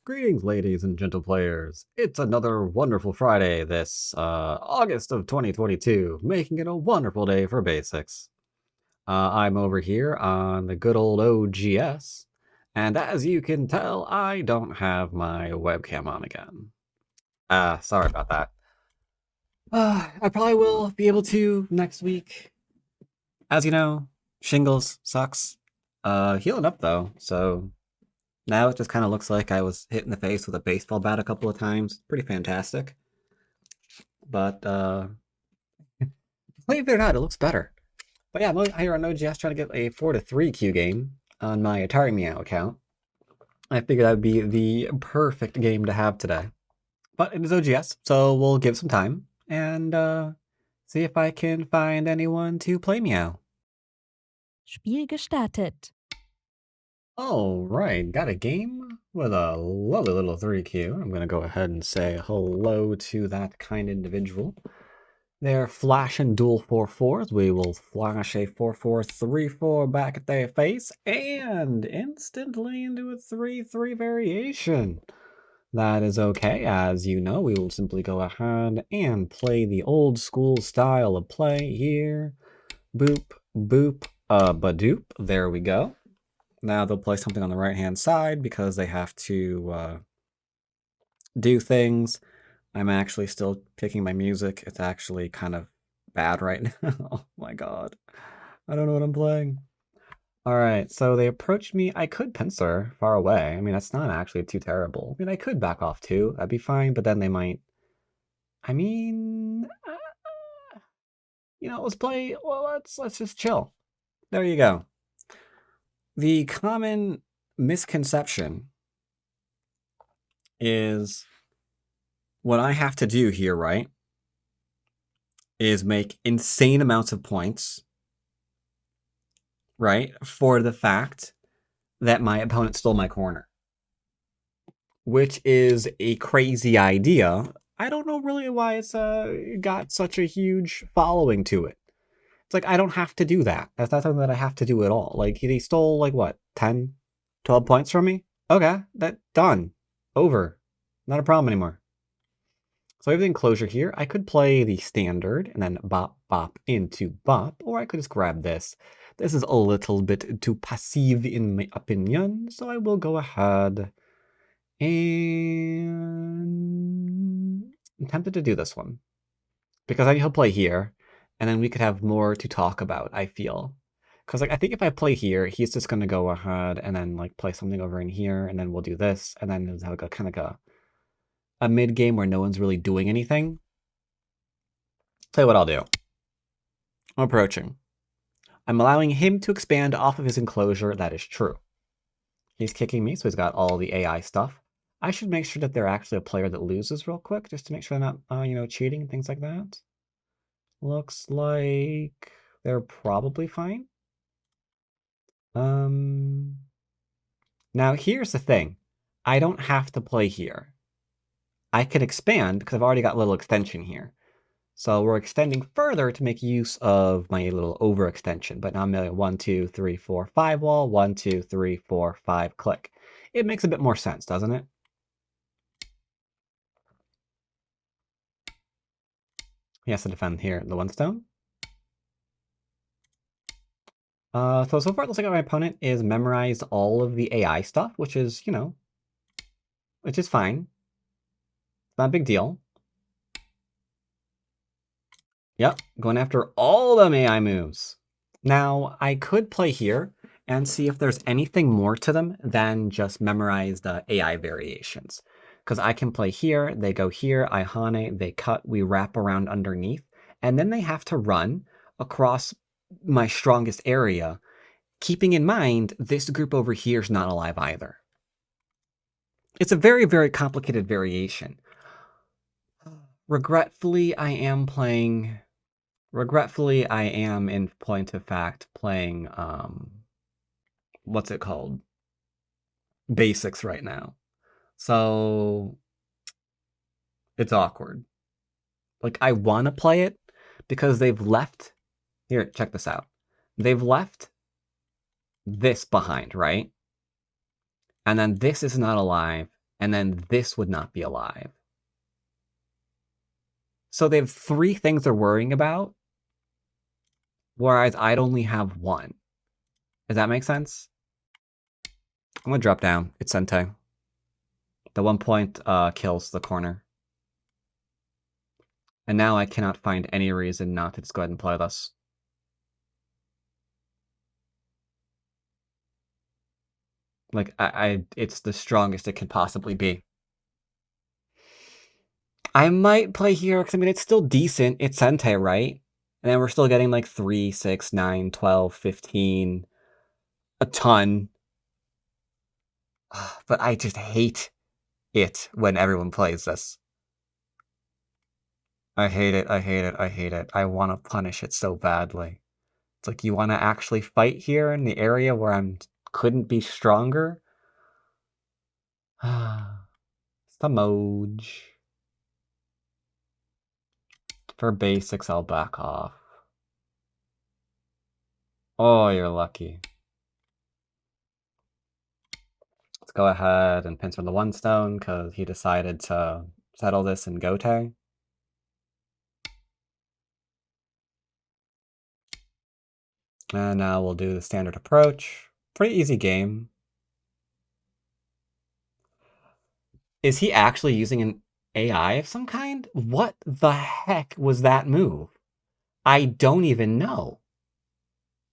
Greetings, ladies and gentle players. It's another wonderful Friday this August of 2022, making it a wonderful day for basics. I'm over here on the good old OGS, and as you can tell, I don't have my webcam on again. Sorry about that. I probably will be able to next week. As you know, shingles sucks. Healing up though, so now it just kind of looks like I was hit in the face with a baseball bat a couple of times. Pretty fantastic. But, believe it or not, it looks better. But yeah, I'm here on OGS trying to get a 4-3 Q game on my Atari Meow account. I figured that would be the perfect game to have today. But it is OGS, so we'll give some time and see if I can find anyone to play Meow. Spiel gestartet. All right, got a game with a lovely little 3Q. I'm going to go ahead and say hello to that kind individual. They're flashing dual 4-4s. We will flash a 4-4-3-4 back at their face and instantly into a 3-3 variation. That is okay. As you know, we will simply go ahead and play the old school style of play here. Boop, boop, badoop. There we go. Now they'll play something on the right-hand side because they have to do things. I'm actually still picking my music. It's actually kind of bad right now. Oh my god. I don't know what I'm playing. Alright, so they approached me. I could pincer far away. I mean, that's not actually too terrible. I mean, I could back off too. That'd be fine, but then they might... I mean... let's play... Well, let's just chill. There you go. The common misconception is what I have to do here, right, is make insane amounts of points, right, for the fact that my opponent stole my corner, which is a crazy idea. I don't know really why it's got such a huge following to it. It's like, I don't have to do that. That's not something that I have to do at all. Like, he stole, like, what, 10, 12 points from me? Okay, done. Over. Not a problem anymore. So I have the enclosure here. I could play the standard and then bop, bop into bop, or I could just grab this. This is a little bit too passive in my opinion, so I will go ahead and I'm tempted to do this one. Because I think he'll play here, and then we could have more to talk about, I feel. Because like I think if I play here, he's just going to go ahead and then like play something over in here, and then we'll do this, and then it'll have kind of a mid-game where no one's really doing anything. Tell you what I'll do. I'm approaching. I'm allowing him to expand off of his enclosure. That is true. He's kicking me, so he's got all the AI stuff. I should make sure that they're actually a player that loses real quick, just to make sure they're not, cheating and things like that. Looks like they're probably fine. Now here's the thing. I don't have to play here. I can expand because I've already got a little extension here. So we're extending further to make use of my little overextension. But now I'm at 1, 2, 3, 4, 5 wall. 1, 2, 3, 4, 5 click. It makes a bit more sense, doesn't it? He has to defend here the 1 stone. So far it looks like my opponent is memorized all of the AI stuff, which is, which is fine. Not a big deal. Yep, going after all them AI moves. Now, I could play here and see if there's anything more to them than just memorize the AI variations. Because I can play here, they go here, I hane, they cut, we wrap around underneath, and then they have to run across my strongest area, keeping in mind this group over here is not alive either. It's a very, very complicated variation. Regretfully, I am in point of fact playing, what's it called? Basics right now. So, it's awkward. Like, I want to play it because they've left... Here, check this out. They've left this behind, right? And then this is not alive, and then this would not be alive. So they have 3 things they're worrying about, whereas I'd only have 1. Does that make sense? I'm gonna drop down. It's Sente. The 1 point kills the corner. And now I cannot find any reason not to just go ahead and play this. Like, it's the strongest it could possibly be. I might play here, because, I mean, it's still decent. It's Sente, right? And then we're still getting, like, 3, 6, 9, 12, 15. A ton. But I just hate it when everyone plays this. I hate it, I hate it, I hate it. I want to punish it so badly. It's like, you want to actually fight here in the area where I couldn't be stronger? Samoj. For basics, I'll back off. Oh, you're lucky. Let's go ahead and pincer the 1 stone, because he decided to settle this in Gote. And now we'll do the standard approach. Pretty easy game. Is he actually using an AI of some kind? What the heck was that move? I don't even know.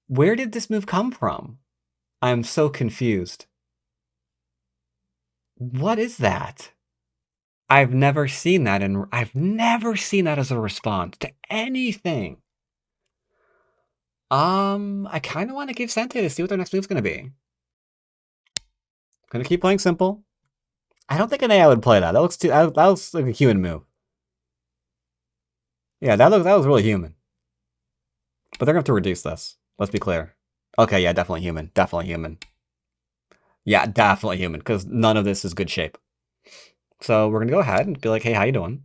Where did this move come from? I'm so confused. What is that? I've never seen that, and I've never seen that as a response to anything. I kind of want to give Sente to see what their next move's going to be. Gonna keep playing simple. I don't think an AI would play that. That looks like a human move. Yeah, that was really human. But they're gonna have to reduce this. Let's be clear. Okay, yeah, definitely human. Definitely human. Yeah, definitely human, because none of this is good shape. So we're gonna go ahead and be like, hey, how you doing?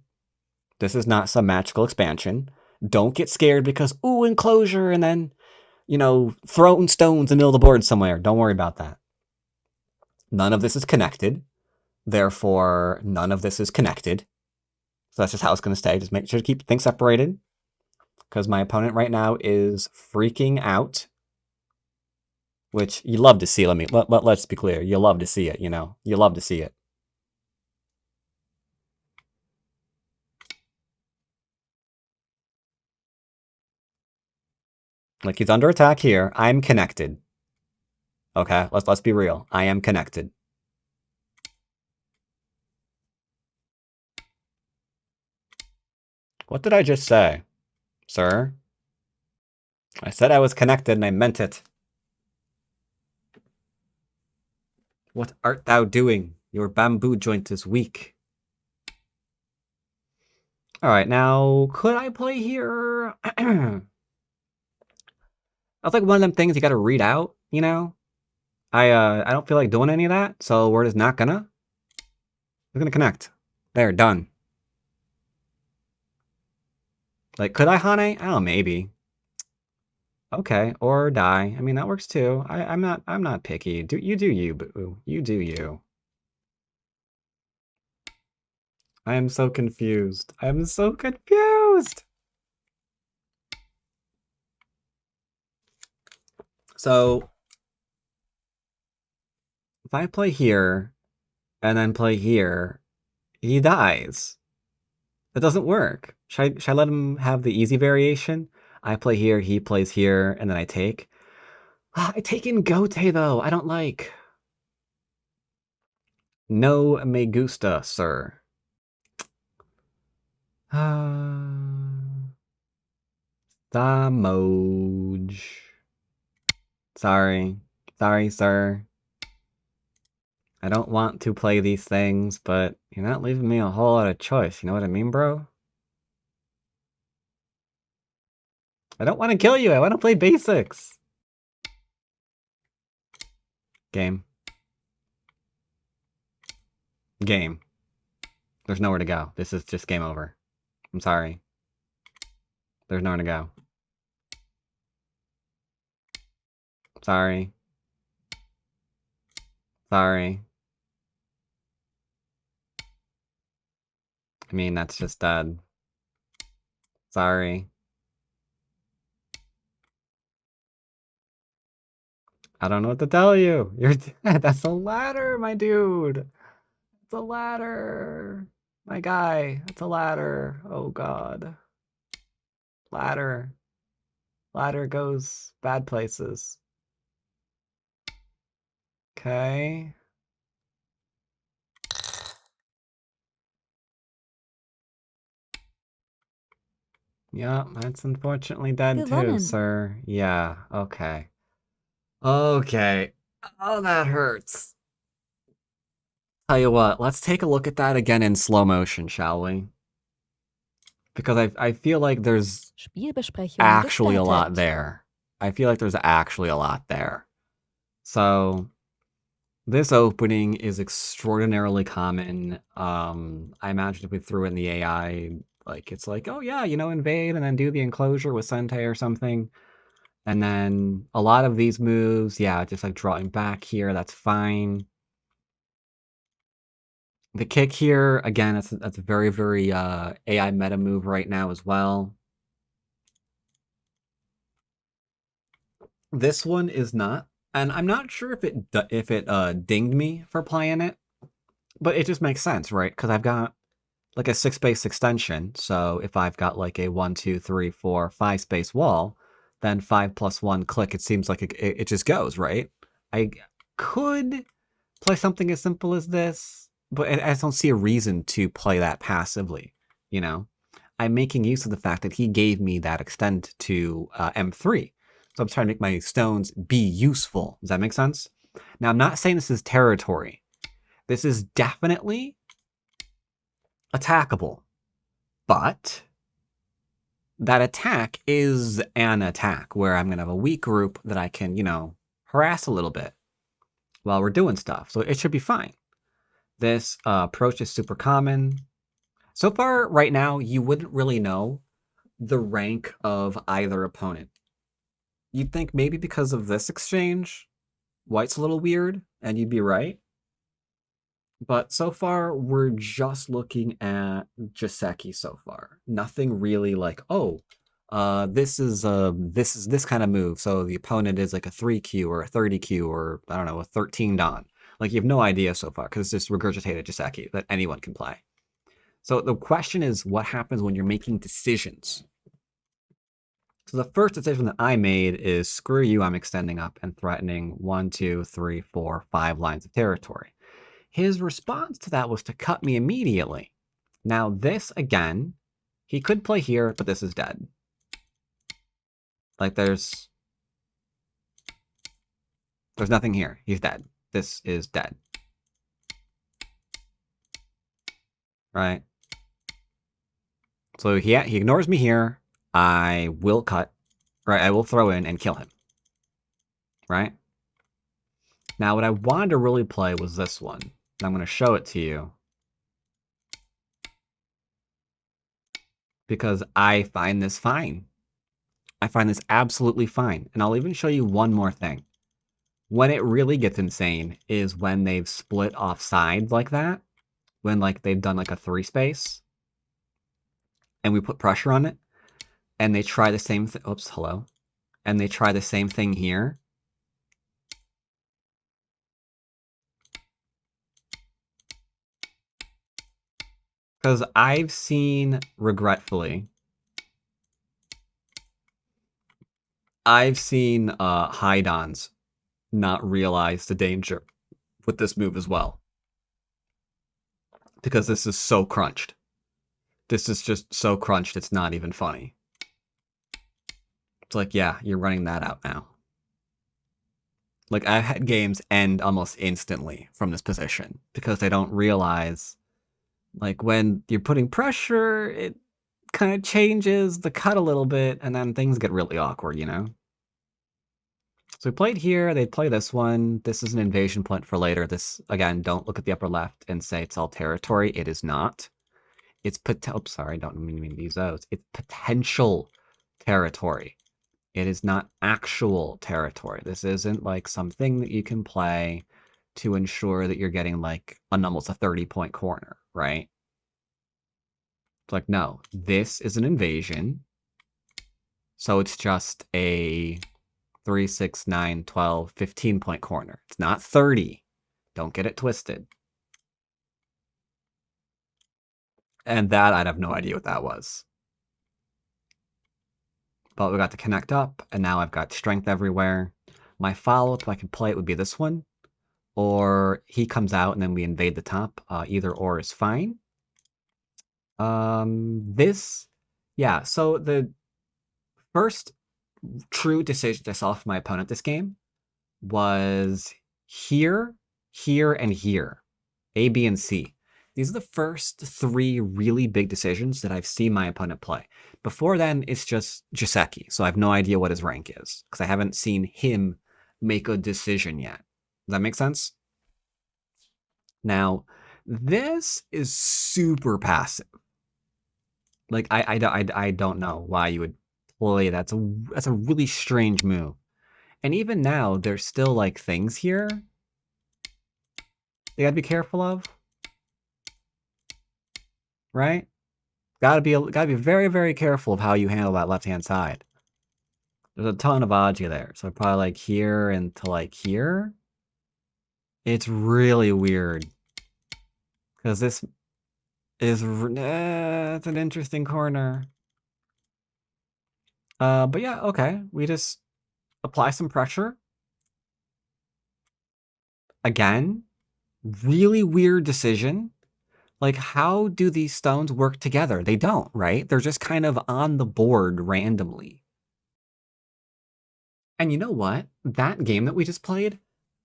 This is not some magical expansion. Don't get scared because, ooh, enclosure, and then, throwing stones in the middle of the board somewhere. Don't worry about that. None of this is connected. Therefore, none of this is connected. So that's just how it's going to stay. Just make sure to keep things separated. Because my opponent right now is freaking out. Which you love to see. Let's be clear. You love to see it, You love to see it. Like, he's under attack here. I'm connected. Okay, let's be real. I am connected. What did I just say, sir? I said I was connected and I meant it. What art thou doing? Your bamboo joint is weak. Alright, now, could I play here? That's like one of them things you gotta read out, I don't feel like doing any of that, so we're just not gonna. We're gonna connect. There, done. Like, could I Hane? Oh, maybe. Okay, or die. I mean, that works too. I'm not picky. Do you, boo. You do you. I am so confused. I am so confused. So, if I play here and then play here, he dies. That doesn't work. Should I let him have the easy variation? I play here, he plays here, and then I take. I take in Gote, though. I don't like. No me gusta, sir. Samoj. Sorry. Sorry, sir. I don't want to play these things, but you're not leaving me a whole lot of choice. You know what I mean, bro? I don't want to kill you. I want to play basics. Game. Game. There's nowhere to go. This is just game over. I'm sorry. There's nowhere to go. Sorry. Sorry. I mean, that's just dead. Sorry. I don't know what to tell you. You're dead. That's a ladder, my dude. It's a ladder. My guy. It's a ladder. Oh, God. Ladder. Ladder goes bad places. Okay. Yeah, that's unfortunately dead too, Gewonnen. sir. Yeah, okay. Okay. Oh, that hurts. Tell you what, let's take a look at that again in slow motion, shall we? Because I feel like there's Spielbesprechung actually a lot gestartet. there. I feel like there's actually a lot there. So, this opening is extraordinarily common. I imagine if we threw in the AI, like, it's like, oh yeah, invade and then do the enclosure with Sentei or something. And then a lot of these moves, yeah, just like drawing back here, that's fine. The kick here, again, that's a very, very AI meta move right now as well. This one is not, and I'm not sure if it dinged me for playing it, but it just makes sense, right? Because I've got like a 6 space extension, so if I've got like a 1, 2, 3, 4, 5 space wall, then 5+1 click, it seems like it just goes, right? I could play something as simple as this, but I just don't see a reason to play that passively, you know? I'm making use of the fact that he gave me that extend to M3. So I'm trying to make my stones be useful. Does that make sense? Now, I'm not saying this is territory. This is definitely attackable. But that attack is an attack where I'm going to have a weak group that I can, harass a little bit while we're doing stuff. So it should be fine. This approach is super common. So far, right now, you wouldn't really know the rank of either opponent. You'd think maybe because of this exchange, white's a little weird, and you'd be right. But so far, we're just looking at joseki so far. Nothing really like, oh, this is this kind of move. So the opponent is like a 3Q or a 30Q or I don't know, a 13 Don. Like you have no idea so far because it's just regurgitated joseki that anyone can play. So the question is, what happens when you're making decisions? So the first decision that I made is screw you, I'm extending up and threatening 1, 2, 3, 4, 5 lines of territory. His response to that was to cut me immediately. Now this, again, he could play here, but this is dead. Like there's nothing here. He's dead. This is dead. Right? So he ignores me here. I will cut. Right? I will throw in and kill him. Right? Now what I wanted to really play was this one. And I'm going to show it to you. Because I find this fine. I find this absolutely fine. And I'll even show you one more thing. When it really gets insane is when they've split off sides like that. When like they've done like a 3 space. And we put pressure on it. And they try the same thing. Oops, hello. And they try the same thing here. Because I've seen, regretfully, I've seen high dons not realize the danger with this move as well. Because this is so crunched. This is just so crunched, it's not even funny. It's like, yeah, you're running that out now. Like, I've had games end almost instantly from this position because they don't realize, like, when you're putting pressure, it kind of changes the cut a little bit, and then things get really awkward, you know? So we played here, they'd play this one. This is an invasion point for later. This, again, don't look at the upper left and say it's all territory. It is not. It's sorry, I don't mean these those. It's potential territory. It is not actual territory. This isn't like something that you can play to ensure that you're getting like almost a 30-point corner, right? It's like, no, this is an invasion. So it's just a 3, 6, 9, 12, 15-point corner. It's not 30. Don't get it twisted. And that, I'd have no idea what that was. But we got to connect up, and now I've got strength everywhere. My follow-up, if I could play it, would be this one. Or he comes out, and then we invade the top. Either or is fine. Yeah, so the first true decision I saw from my opponent this game was here, here, and here. A, B, and C. These are the first 3 really big decisions that I've seen my opponent play. Before then, it's just joseki, so I have no idea what his rank is, because I haven't seen him make a decision yet. Does that make sense? Now, this is super passive. Like, I don't know why you would play that. That's a really strange move. And even now, there's still, like, things here you gotta be careful of. Right? Gotta be very, very careful of how you handle that left-hand side. There's a ton of aji there. So probably, like, here and to, like, here. It's really weird. Because this is... it's an interesting corner. But yeah, okay. We just apply some pressure. Again, really weird decision. Like, how do these stones work together? They don't, right? They're just kind of on the board randomly. And you know what? That game that we just played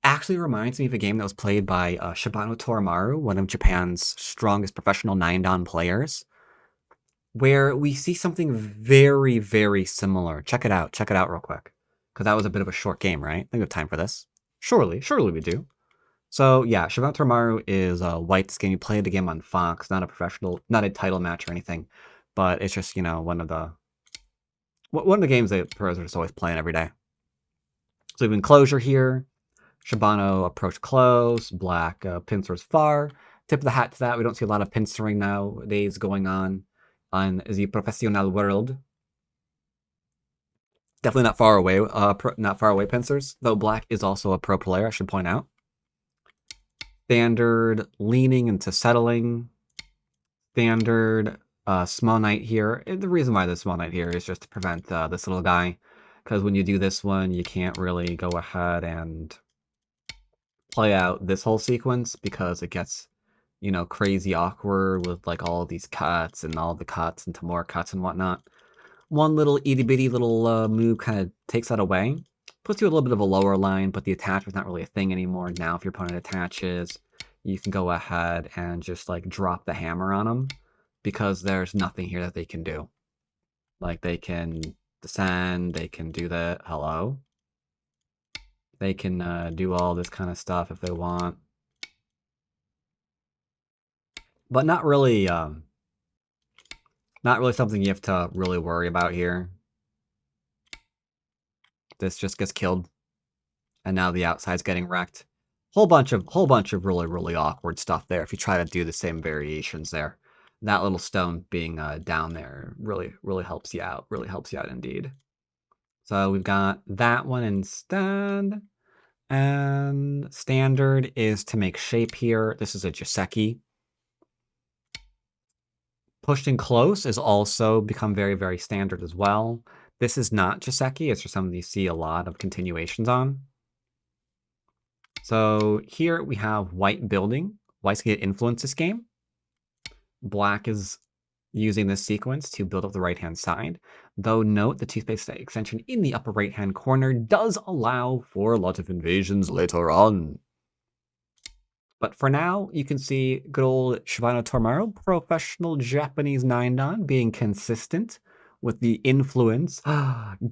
actually reminds me of a game that was played by Shibano Torimaru, one of Japan's strongest professional 9-dan players, where we see something very, very similar. Check it out. Check it out real quick. Because that was a bit of a short game, right? I think we have time for this. Surely we do. So yeah, Shibano Torimaru is white. This game, you played the game on Fox, not a professional, not a title match or anything, but it's just, you know, one of the games that pros are just always playing every day. So we have enclosure here. Shibano approach close. Black pincers far. Tip of the hat to that. We don't see a lot of pincering nowadays going on the professional world. Definitely not far away. Not far away pincers. Though Black is also a pro player, I should point out. Standard leaning into settling. Standard small knight here. The reason why the small knight here is just to prevent this little guy. Because when you do this one, you can't really go ahead and play out this whole sequence because it gets, you know, crazy awkward with like all these cuts and all the cuts into more cuts and whatnot. One little itty bitty little move kind of takes that away. Puts you a little bit of a lower line, but the attachment's not really a thing anymore. Now if your opponent attaches, you can go ahead and just like drop the hammer on them because there's nothing here that they can do. Like they can descend, they can do that. Hello? They can do all this kind of stuff if they want. But not really something you have to really worry about here. This just gets killed. And now the outside's getting wrecked. Whole bunch of really, really awkward stuff there if you try to do the same variations there. That little stone being down there really, really helps you out. Really helps you out indeed. So we've got that one instead. And standard is to make shape here. This is a joseki. Pushed in close is also become very, very standard as well. This is not joseki. It's just something you see a lot of continuations on. So here we have white building. White's going to influence this game. Black is using this sequence to build up the right-hand side. Though note the two-space extension in the upper right-hand corner does allow for a lot of invasions later on. But for now, you can see good old Shibano Torimaru, professional Japanese 9-dan, being consistent with the influence.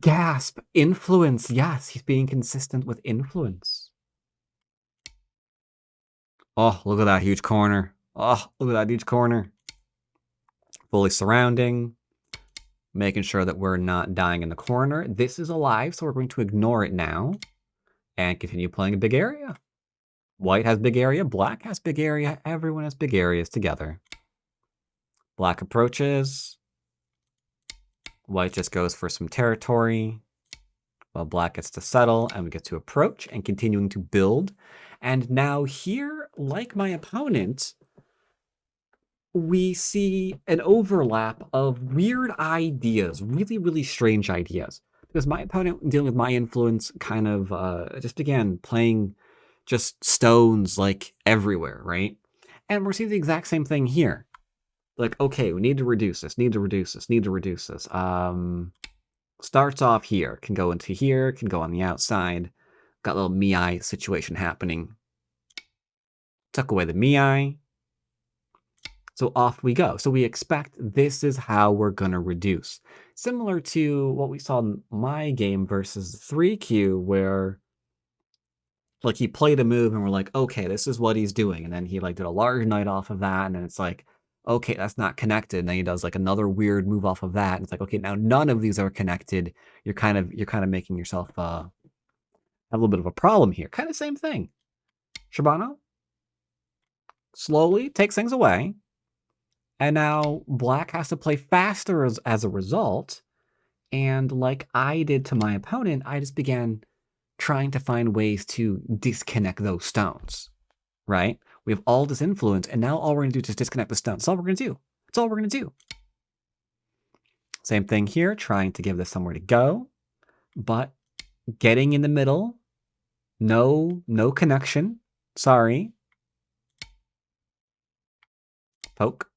Gasp! Influence! Yes, he's being consistent with influence. Oh, look at that huge corner. Oh, look at that huge corner. Fully surrounding. Making sure that we're not dying in the corner. This is alive, so we're going to ignore it now. And continue playing a big area. White has big area. Black has big area. Everyone has big areas together. Black approaches. White just goes for some territory. Well, black gets to settle, and we get to approach and continuing to build. And now here, like my opponent, we see an overlap of weird ideas, really, really strange ideas. Because my opponent, dealing with my influence, kind of just began playing just stones like everywhere, right? And we're seeing the exact same thing here. Like, okay, we need to reduce this, need to reduce this, need to reduce this. Starts off here, can go into here, can go on the outside. Got a little Miai situation happening. Tuck away the Miai. So off we go. So we expect this is how we're going to reduce. Similar to what we saw in my game versus 3Q, where like he played a move and we're like, okay, this is what he's doing. And then he like did a large knight off of that. And then it's like, okay, that's not connected. And then he does like another weird move off of that. And it's like, okay, now none of these are connected. You're kind of making yourself have a little bit of a problem here. Kind of same thing. Shibano slowly takes things away. And now black has to play faster as a result. And like I did to my opponent, I just began trying to find ways to disconnect those stones, right? We have all this influence, and now all we're going to do is just disconnect the stones. That's all we're going to do. That's all we're going to do. Same thing here, trying to give this somewhere to go, but getting in the middle, no connection. Sorry. Poke.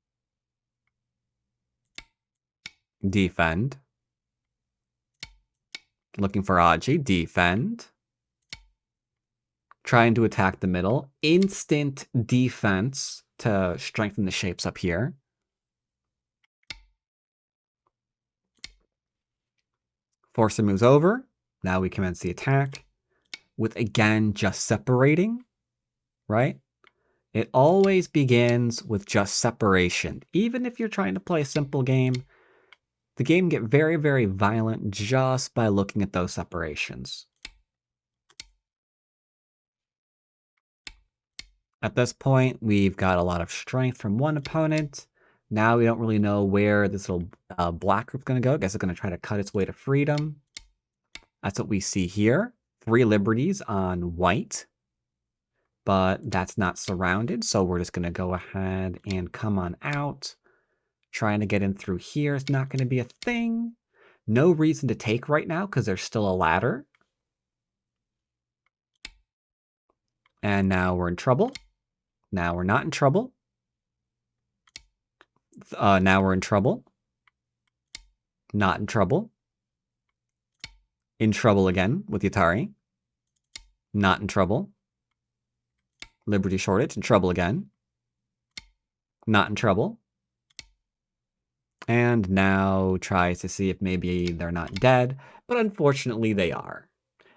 Defend. Looking for Aji. Defend. Trying to attack the middle. Instant defense to strengthen the shapes up here. Forcer moves over. Now we commence the attack with, again, just separating, right? It always begins with just separation. Even if you're trying to play a simple game, the game can get very, very violent just by looking at those separations. At this point, we've got a lot of strength from one opponent. Now we don't really know where this little black group's going to go. I guess it's going to try to cut its way to freedom. That's what we see here. 3 liberties on white. But that's not surrounded, so we're just going to go ahead and come on out. Trying to get in through here is not going to be a thing. No reason to take right now because there's still a ladder. And now we're in trouble. Now we're not in trouble. Now we're in trouble. Not in trouble. In trouble again with Yatari. Not in trouble. Liberty shortage. In trouble again. Not in trouble. And now tries to see if maybe they're not dead, but unfortunately they are.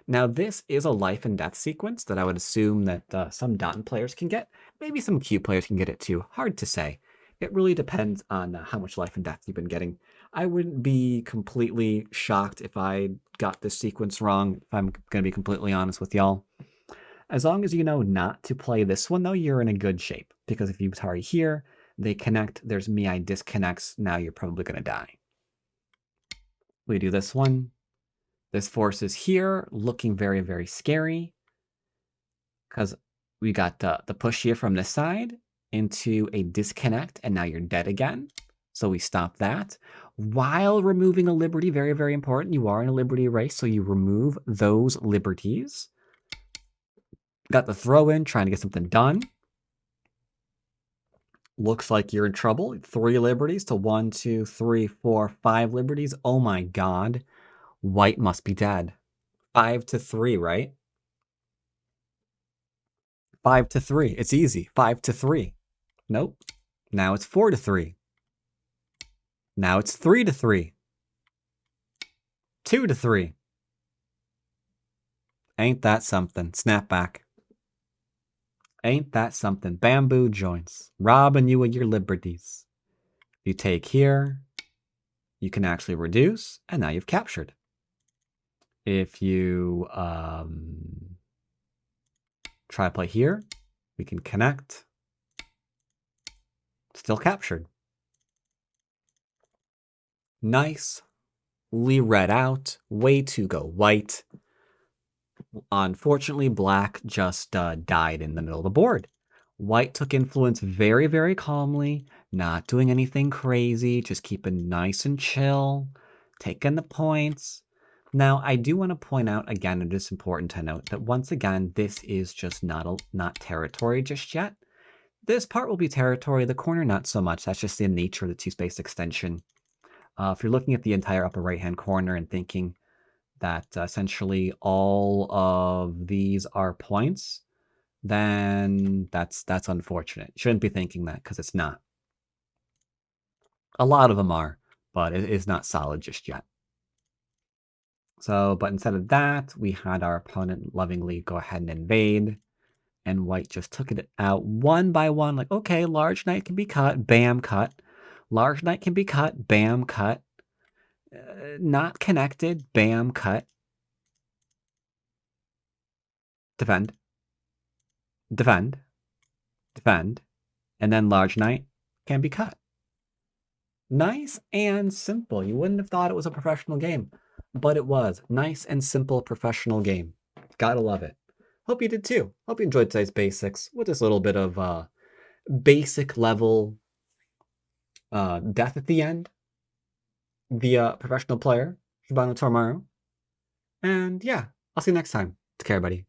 Now this is a life and death sequence that I would assume that some Dotton players can get. Maybe some Q players can get it too. Hard to say. It really depends on how much life and death you've been getting. I wouldn't be completely shocked if I got this sequence wrong, if I'm going to be completely honest with y'all. As long as you know not to play this one, though, you're in a good shape. Because if you Atari here, they connect, there's Miai disconnects, now you're probably going to die. We do this one. This force is here, looking very, very scary. Because we got the push here from this side into a disconnect, and now you're dead again. So we stop that. While removing a liberty, very, very important. You are in a liberty race, so you remove those liberties. Got the throw in, trying to get something done. Looks like you're in trouble. 3 liberties to 1, 2, 3, 4, 5 liberties. Oh my god. White must be dead. 5 to 3, right? 5 to 3. It's easy. 5 to 3. Nope. Now it's 4 to 3. Now it's 3 to 3. 2 to 3. Ain't that something? Snap back. Ain't that something? Bamboo joints. Robbing you of your liberties. You take here. You can actually reduce. And now you've captured. If you try to play here, we can connect. Still captured. Nicely read out. Way to go, white. Unfortunately, black just died in the middle of the board. White took influence very, very calmly, not doing anything crazy, just keeping nice and chill, taking the points. Now, I do want to point out again, it is important to note that once again, this is just not territory just yet. This part will be territory, the corner not so much. That's just the nature of the two-space extension. If you're looking at the entire upper right-hand corner and thinking that essentially all of these are points, then that's unfortunate. Shouldn't be thinking that because it's not. A lot of them are, but it is not solid just yet. So, but instead of that, we had our opponent lovingly go ahead and invade, and white just took it out one by one, like, okay, large knight can be cut, bam, cut. Large knight can be cut, bam, cut. Not connected, bam, cut. Defend. Defend. Defend. And then large knight can be cut. Nice and simple. You wouldn't have thought it was a professional game, but it was. Nice and simple professional game. Gotta love it. Hope you did too. Hope you enjoyed today's basics with this little bit of basic level death at the end via professional player, Shibano Tormaru. And yeah, I'll see you next time. Take care, buddy.